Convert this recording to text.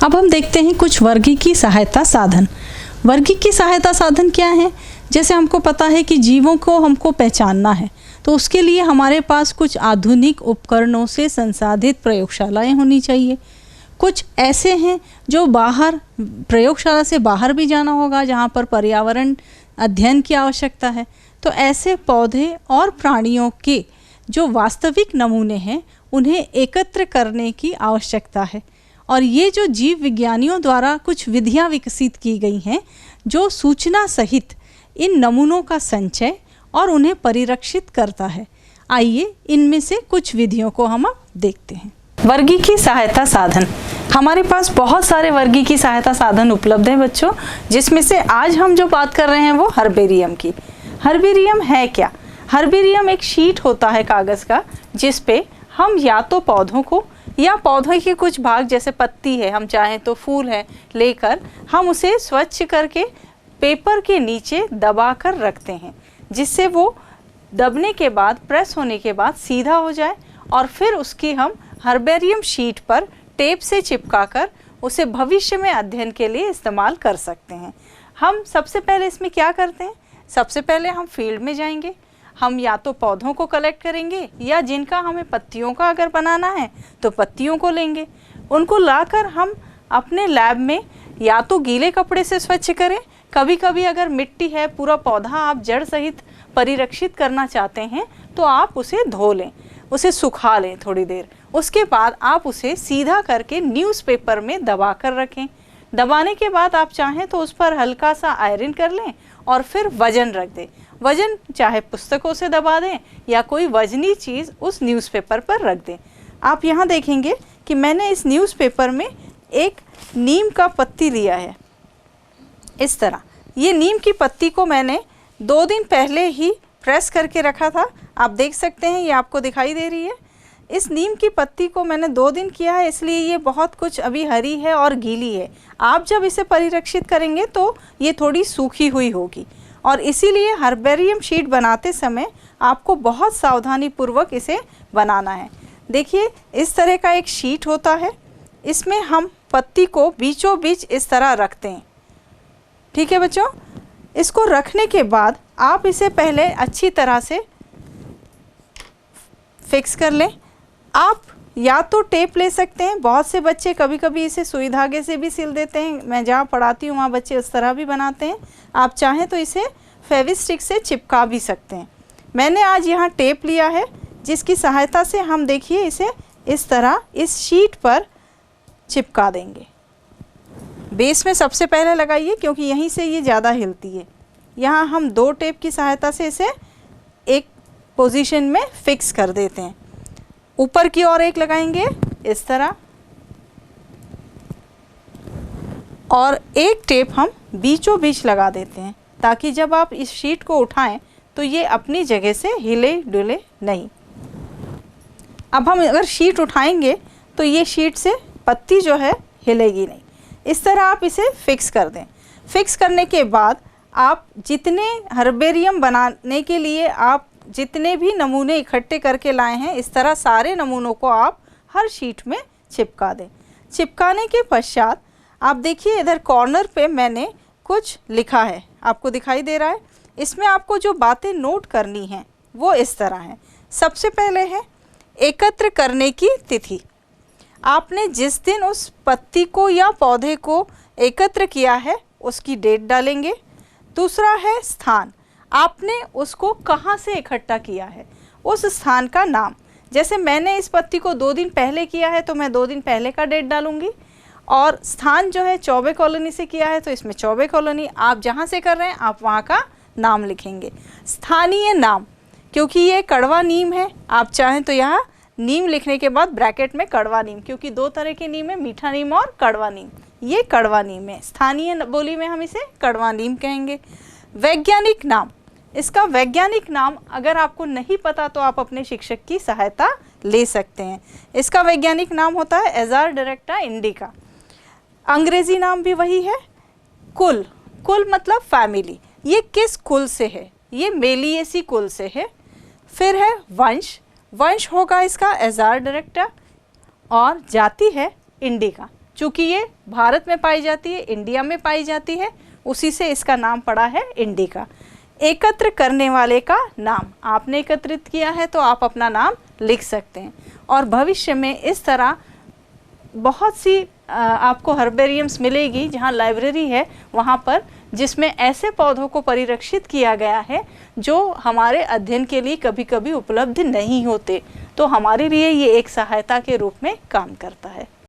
अब हम देखते हैं कुछ वर्गीकी सहायता साधन। वर्गीकी सहायता साधन क्या है? जैसे हमको पता है कि जीवों को हमको पहचानना है, तो उसके लिए हमारे पास कुछ आधुनिक उपकरणों से संसाधित प्रयोगशालाएं होनी चाहिए। कुछ ऐसे हैं जो बाहर प्रयोगशाला से बाहर भी जाना होगा, जहाँ पर पर्यावरण अध्ययन की आवश्यकता है। तो ऐसे पौधे और प्राणियों के जो वास्तविक नमूने हैं उन्हें एकत्र करने की आवश्यकता है। और ये जो जीव विज्ञानियों द्वारा कुछ विधियां विकसित की गई हैं जो सूचना सहित इन नमूनों का संचय और उन्हें परिरक्षित करता है। आइए इनमें से कुछ विधियों को हम देखते हैं। वर्गीकी सहायता साधन। हमारे पास बहुत सारे वर्गीकी सहायता साधन उपलब्ध हैं बच्चों, जिसमें से आज हम जो बात कर रहे हैं वो हर्बेरियम की। हर्बेरियम है क्या? हर्बेरियम एक शीट होता है कागज़ का, जिस पे हम या तो पौधों को या पौधों के कुछ भाग जैसे पत्ती है, हम चाहें तो फूल है, लेकर हम उसे स्वच्छ करके पेपर के नीचे दबा कर रखते हैं, जिससे वो दबने के बाद, प्रेस होने के बाद सीधा हो जाए। और फिर उसकी हम हर्बेरियम शीट पर टेप से चिपकाकर उसे भविष्य में अध्ययन के लिए इस्तेमाल कर सकते हैं। हम सबसे पहले इसमें क्या करते हैं? सबसे पहले हम फील्ड में जाएंगे। हम या तो पौधों को कलेक्ट करेंगे या जिनका हमें पत्तियों का अगर बनाना है तो पत्तियों को लेंगे। उनको लाकर हम अपने लैब में या तो गीले कपड़े से स्वच्छ करें, कभी कभी अगर मिट्टी है, पूरा पौधा आप जड़ सहित परिरक्षित करना चाहते हैं तो आप उसे धो लें, उसे सुखा लें थोड़ी देर। उसके बाद आप उसे सीधा करके न्यूज़पेपर में दबा कर रखें। दबाने के बाद आप चाहें तो उस पर हल्का सा आयरन कर लें और फिर वजन रख दें। वजन चाहे पुस्तकों से दबा दें या कोई वजनी चीज़ उस न्यूज़पेपर पर रख दें। आप यहाँ देखेंगे कि मैंने इस न्यूज़पेपर में एक नीम का पत्ती लिया है। इस तरह ये नीम की पत्ती को मैंने 2 दिन पहले ही प्रेस करके रखा था। आप देख सकते हैं, ये आपको दिखाई दे रही है। इस नीम की पत्ती को मैंने 2 दिन किया है, इसलिए ये बहुत कुछ अभी हरी है और गीली है। आप जब इसे परिरक्षित करेंगे तो ये थोड़ी सूखी हुई होगी, और इसीलिए हर्बेरियम शीट बनाते समय आपको बहुत सावधानी पूर्वक इसे बनाना है। देखिए, इस तरह का एक शीट होता है, इसमें हम पत्ती को बीचों बीच इस तरह रखते हैं। ठीक है बच्चों, इसको रखने के बाद आप इसे पहले अच्छी तरह से फिक्स कर लें। आप या तो टेप ले सकते हैं, बहुत से बच्चे कभी कभी इसे सुई धागे से भी सिल देते हैं। मैं जहाँ पढ़ाती हूँ वहाँ बच्चे उस तरह भी बनाते हैं। आप चाहें तो इसे फेविस्टिक से चिपका भी सकते हैं। मैंने आज यहाँ टेप लिया है, जिसकी सहायता से हम देखिए इसे इस तरह इस शीट पर चिपका देंगे। बेस में सबसे पहले लगाइए, क्योंकि यहीं से ये ज़्यादा हिलती है। यहाँ हम 2 टेप की सहायता से इसे एक पोजीशन में फिक्स कर देते हैं। ऊपर की ओर एक लगाएंगे इस तरह, और एक टेप हम बीचों बीच लगा देते हैं, ताकि जब आप इस शीट को उठाएं तो ये अपनी जगह से हिले डुले नहीं। अब हम अगर शीट उठाएंगे तो ये शीट से पत्ती जो है हिलेगी नहीं। इस तरह आप इसे फिक्स कर दें। फिक्स करने के बाद आप जितने हर्बेरियम बनाने के लिए आप जितने भी नमूने इकट्ठे करके लाए हैं, इस तरह सारे नमूनों को आप हर शीट में चिपका दें। चिपकाने के पश्चात आप देखिए, इधर कॉर्नर पे मैंने कुछ लिखा है, आपको दिखाई दे रहा है। इसमें आपको जो बातें नोट करनी हैं वो इस तरह हैं। सबसे पहले है एकत्र करने की तिथि। आपने जिस दिन उस पत्ती को या पौधे को एकत्र किया है उसकी डेट डालेंगे। दूसरा है स्थान, आपने उसको कहाँ से इकट्ठा किया है, उस स्थान का नाम। जैसे मैंने इस पत्ती को 2 दिन पहले किया है तो मैं 2 दिन पहले का डेट डालूंगी। और स्थान जो है चौबे कॉलोनी से किया है तो इसमें चौबे कॉलोनी, आप जहाँ से कर रहे हैं आप वहाँ का नाम लिखेंगे। स्थानीय नाम, क्योंकि ये कड़वा नीम है, आप चाहें तो यहाँ नीम लिखने के बाद ब्रैकेट में कड़वा नीम, क्योंकि 2 तरह के नीम है, मीठा नीम और कड़वा नीम। ये कड़वा नीम है, स्थानीय बोली में हम इसे कड़वा नीम कहेंगे। वैज्ञानिक नाम, इसका वैज्ञानिक नाम अगर आपको नहीं पता तो आप अपने शिक्षक की सहायता ले सकते हैं। इसका वैज्ञानिक नाम होता है एजार डायरेक्टा इंडिका। अंग्रेजी नाम भी वही है। कुल, कुल मतलब फैमिली, ये किस कुल से है, ये मेलिएसी कुल से है। फिर है वंश, वंश होगा इसका एजार डायरेक्टा, और जाति है इंडिका। चूँकि ये भारत में पाई जाती है, इंडिया में पाई जाती है, उसी से इसका नाम पड़ा है इंडिका। एकत्र करने वाले का नाम, आपने एकत्रित किया है तो आप अपना नाम लिख सकते हैं। और भविष्य में इस तरह बहुत सी आपको हर्बेरियम्स मिलेगी, जहाँ लाइब्रेरी है वहाँ पर, जिसमें ऐसे पौधों को परिरक्षित किया गया है जो हमारे अध्ययन के लिए कभी कभी उपलब्ध नहीं होते, तो हमारे लिए ये एक सहायता के रूप में काम करता है।